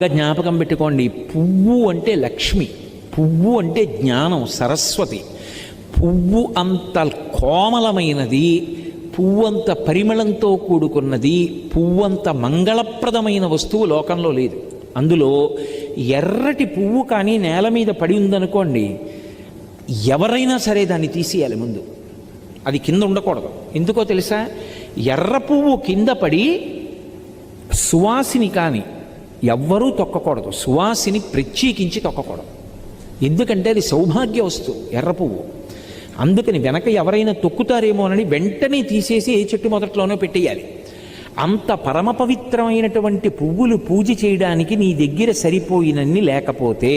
జ్ఞాపకం పెట్టుకోండి, పువ్వు అంటే లక్ష్మి, పువ్వు అంటే జ్ఞానం, సరస్వతి. పువ్వు అంత కోమలమైనది, పువ్వంత పరిమళంతో కూడుకున్నది, పువ్వంత మంగళప్రదమైన వస్తువు లోకంలో లేదు. అందులో ఎర్రటి పువ్వు కానీ నేల మీద పడి ఉందనుకోండి, ఎవరైనా సరే దాన్ని తీసేయాలి ముందు, అది కింద ఉండకూడదు. ఎందుకో తెలుసా? ఎర్ర పువ్వు కింద పడి సువాసిని కానీ ఎవ్వరూ తొక్కకూడదు, సువాసిని ప్రత్యేకించి తొక్కకూడదు. ఎందుకంటే అది సౌభాగ్య వస్తువు ఎర్ర పువ్వు. అందుకని వెనక ఎవరైనా తొక్కుతారేమోనని వెంటనే తీసేసి ఏ చెట్టు మొదట్లోనో పెట్టేయాలి. అంత పరమ పవిత్రమైనటువంటి పువ్వులు పూజ చేయడానికి నీ దగ్గర సరిపోయినన్ని లేకపోతే